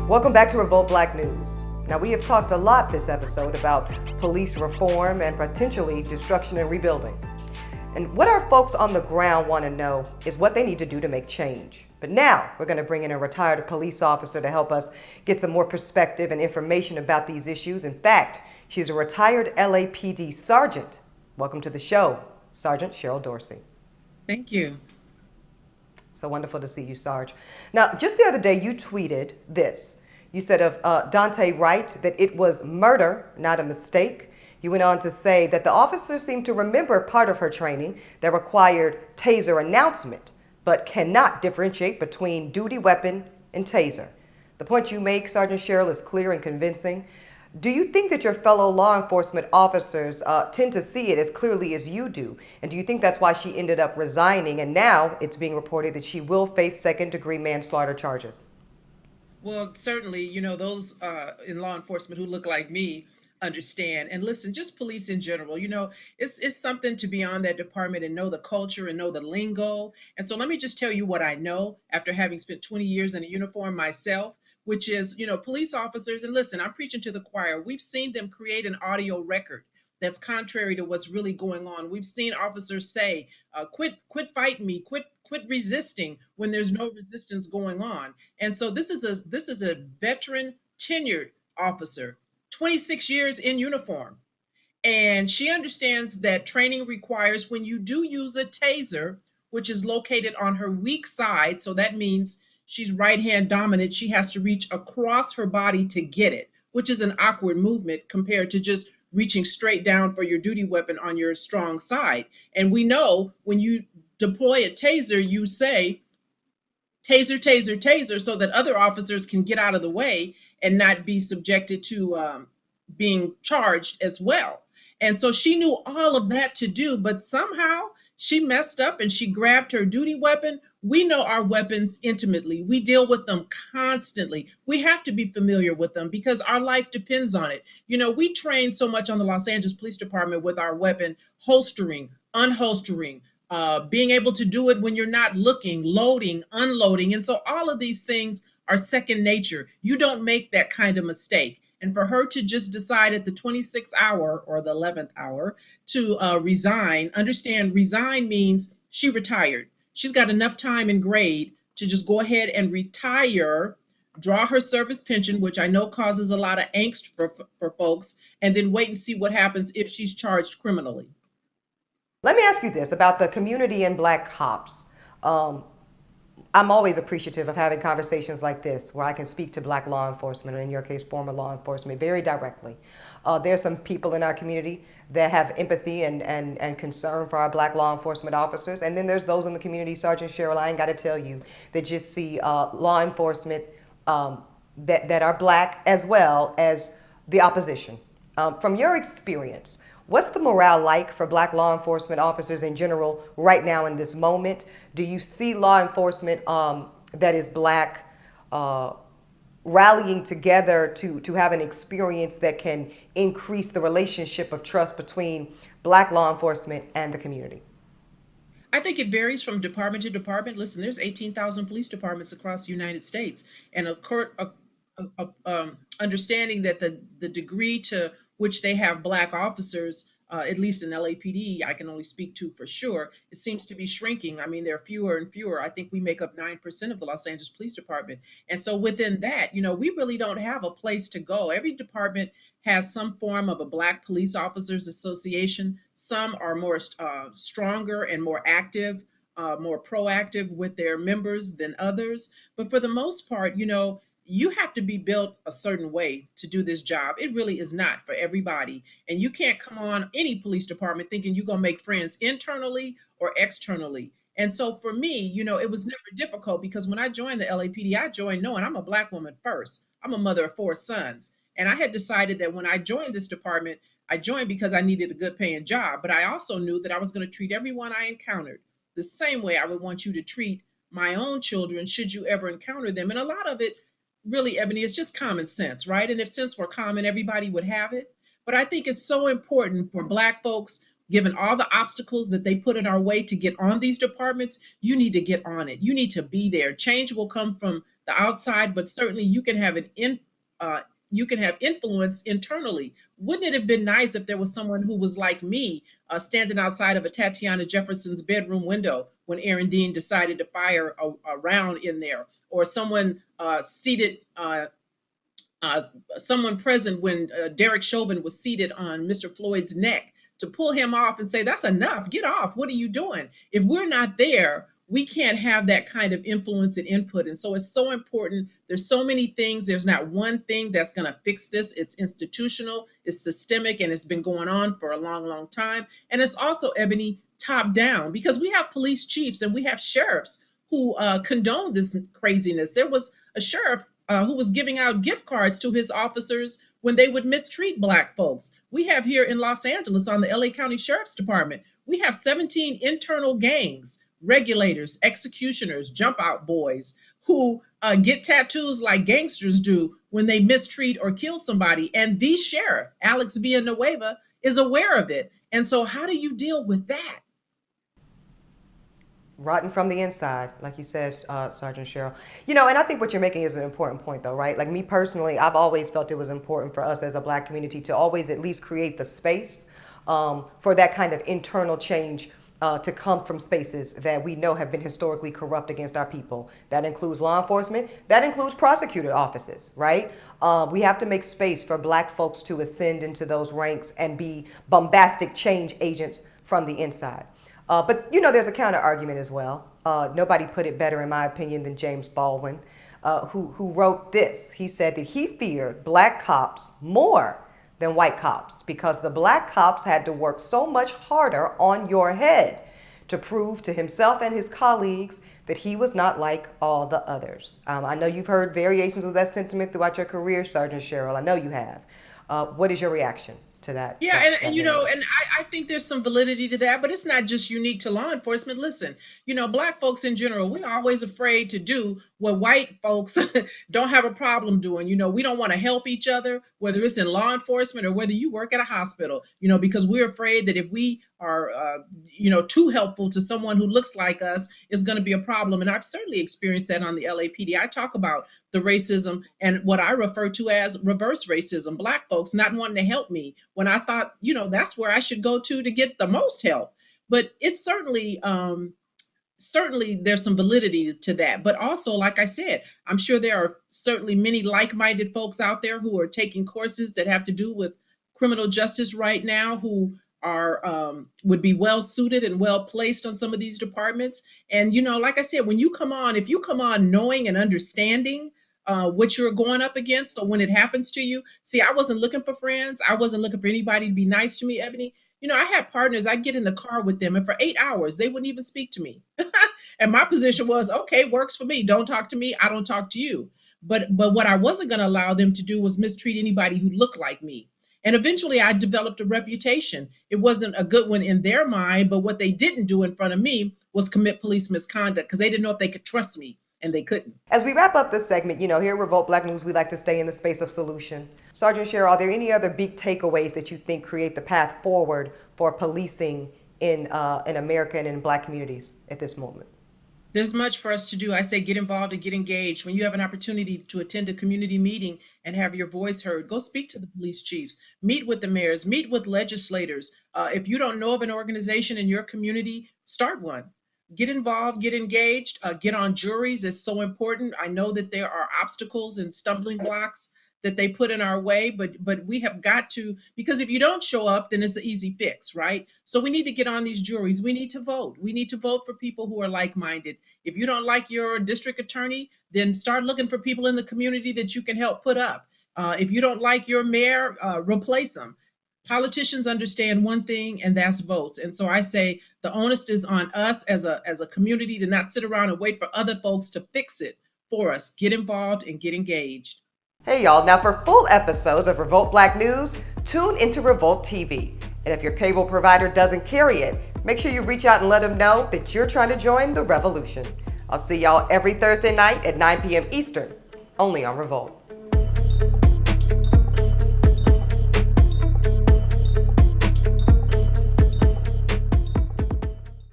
Welcome back to Revolt Black News. Now, we have talked a lot this episode about police reform and potentially destruction and rebuilding. And what our folks on the ground want to know is what they need to do to make change. But now we're going to bring in a retired police officer to help us get some more perspective and information about these issues. In fact, she's a retired LAPD sergeant. Welcome to the show, Sergeant Cheryl Dorsey. Thank you. So wonderful to see you, Sarge. Now, just the other day, you tweeted this. You said of Dante Wright that it was murder, not a mistake. You went on to say that the officer seemed to remember part of her training that required taser announcement, but cannot differentiate between duty weapon and taser. The point you make, Sergeant Cheryl, is clear and convincing. Do you think that your fellow law enforcement officers tend to see it as clearly as you do? And do you think that's why she ended up resigning? And now it's being reported that she will face second-degree manslaughter charges. Well, certainly, those in law enforcement who look like me understand. And listen, just police in general, it's something to be on that department and know the culture and know the lingo. And so let me just tell you what I know after having spent 20 years in a uniform myself, which is, police officers. And listen, I'm preaching to the choir. We've seen them create an audio record that's contrary to what's really going on. We've seen officers say, quit fighting me, quit resisting when there's no resistance going on. And so this is a veteran tenured officer, 26 years in uniform. And she understands that training requires when you do use a taser, which is located on her weak side, so that means she's right hand dominant, she has to reach across her body to get it, which is an awkward movement compared to just reaching straight down for your duty weapon on your strong side. And we know when you deploy a taser, you say, taser, taser, taser, so that other officers can get out of the way and not be subjected to being charged as well. And so she knew all of that to do, but somehow she messed up and she grabbed her duty weapon. We know our weapons intimately. We deal with them constantly. We have to be familiar with them because our life depends on it. We train so much on the Los Angeles Police Department with our weapon holstering, unholstering, being able to do it when you're not looking, loading, unloading. And so all of these things are second nature. You don't make that kind of mistake. And for her to just decide at the 26th hour or the 11th hour to resign, understand resign means she retired. She's got enough time and grade to just go ahead and retire, draw her service pension, which I know causes a lot of angst for folks, and then wait and see what happens if she's charged criminally. Let me ask you this about the community and Black cops. I'm always appreciative of having conversations like this where I can speak to Black law enforcement, or in your case, former law enforcement, very directly. There's some people in our community that have empathy and concern for our Black law enforcement officers. And then there's those in the community, Sergeant Cheryl, I ain't got to tell you, that just see law enforcement that are Black as well as the opposition. From your experience, what's the morale like for Black law enforcement officers in general right now in this moment? Do you see law enforcement that is Black rallying together to have an experience that can increase the relationship of trust between Black law enforcement and the community? I think it varies from department to department. Listen, there's 18,000 police departments across the United States, and understanding that the degree to which they have Black officers, at least in LAPD, I can only speak to for sure, it seems to be shrinking. I mean, there are fewer and fewer. I think we make up 9% of the Los Angeles Police Department. And so within that, we really don't have a place to go. Every department has some form of a Black Police Officers Association. Some are more stronger and more active, more proactive with their members than others. But for the most part, you have to be built a certain way to do this job. It really is not for everybody. And you can't come on any police department thinking you're going to make friends internally or externally. And so for me, it was never difficult because when I joined the LAPD, I joined knowing I'm a Black woman first. I'm a mother of 4 sons. And I had decided that when I joined this department, I joined because I needed a good paying job. But I also knew that I was going to treat everyone I encountered the same way I would want you to treat my own children should you ever encounter them. And a lot of it, really, Eboni, it's just common sense, right? And if sense were common, everybody would have it. But I think it's so important for Black folks, given all the obstacles that they put in our way to get on these departments, you need to get on it. You need to be there. Change will come from the outside, but certainly you can have you can have influence internally. Wouldn't it have been nice if there was someone who was like me, standing outside of a Tatiana Jefferson's bedroom window when Aaron Dean decided to fire a round in there, or someone seated uh, someone present when Derek Chauvin was seated on Mr. Floyd's neck, to pull him off and say, that's enough, get off, what are you doing? If we're not there, we can't have that kind of influence and input. And so it's so important. There's so many things. There's not one thing that's going to fix this. It's institutional, it's systemic, and it's been going on for a long, long time. And it's also, Ebony, top down, because we have police chiefs and we have sheriffs who condone this craziness. There was a sheriff who was giving out gift cards to his officers when they would mistreat Black folks. We have here in Los Angeles on the LA County Sheriff's Department, we have 17 internal gangs, regulators, executioners, jump out boys who get tattoos like gangsters do when they mistreat or kill somebody. And the sheriff, Alex Villanueva, is aware of it. And so how do you deal with that? Rotten from the inside, like you said, Sergeant Cheryl. You know, and I think what you're making is an important point, though, right? Like me personally, I've always felt it was important for us as a Black community to always at least create the space for that kind of internal change to come from spaces that we know have been historically corrupt against our people. That includes law enforcement. That includes prosecutor offices, right? We have to make space for Black folks to ascend into those ranks and be bombastic change agents from the inside. But, you know, there's a counter argument as well. Nobody put it better, in my opinion, than James Baldwin, who wrote this. He said that he feared Black cops more than white cops because the Black cops had to work so much harder on your head to prove to himself and his colleagues that he was not like all the others. I know you've heard variations of that sentiment throughout your career, Sergeant Cheryl. I know you have. What is your reaction to that? Yeah, that you know, narrative? and I think there's some validity to that, but it's not just unique to law enforcement. Listen, you know, Black folks in general, we're always afraid to do what white folks don't have a problem doing. You know, we don't want to help each other, whether it's in law enforcement or whether you work at a hospital, you know, because we're afraid that if we are, you know, too helpful to someone who looks like us, it's going to be a problem. And I've certainly experienced that on the LAPD. I talk about the racism and what I refer to as reverse racism, Black folks not wanting to help me when I thought, you know, that's where I should go to get the most help. But it's certainly there's some validity to that. But also, like I said, I'm sure there are certainly many like-minded folks out there who are taking courses that have to do with criminal justice right now who are would be well suited and well placed on some of these departments. And you know, like I said, when you come on, if you come on knowing and understanding what you're going up against, so when it happens to you, see, I wasn't looking for friends. I wasn't looking for anybody to be nice to me, Ebony. You know, I had partners, I'd get in the car with them, and for 8 hours, they wouldn't even speak to me. And my position was, okay, works for me. Don't talk to me. I don't talk to you. But what I wasn't going to allow them to do was mistreat anybody who looked like me. And eventually I developed a reputation. It wasn't a good one in their mind, but what they didn't do in front of me was commit police misconduct because they didn't know if they could trust me, and they couldn't. As we wrap up this segment, you know, here at Revolt Black News, we like to stay in the space of solution. Sergeant Cheryl, are there any other big takeaways that you think create the path forward for policing in America and in Black communities at this moment? There's much for us to do. I say get involved and get engaged. When you have an opportunity to attend a community meeting and have your voice heard, go speak to the police chiefs, meet with the mayors, meet with legislators. If you don't know of an organization in your community, start one. Get involved, get engaged, get on juries. It's so important. I know that there are obstacles and stumbling blocks that they put in our way, but we have got to, because if you don't show up, then it's an easy fix, right? So we need to get on these juries. We need to vote. We need to vote for people who are like-minded. If you don't like your district attorney, then start looking for people in the community that you can help put up. If you don't like your mayor, replace them. Politicians understand one thing, and that's votes. And so I say the onus is on us as a community to not sit around and wait for other folks to fix it for us. Get involved and get engaged. Hey y'all, now for full episodes of Revolt Black News, tune into Revolt TV. And if your cable provider doesn't carry it, make sure you reach out and let them know that you're trying to join the revolution. I'll see y'all every Thursday night at 9 p.m. Eastern, only on Revolt.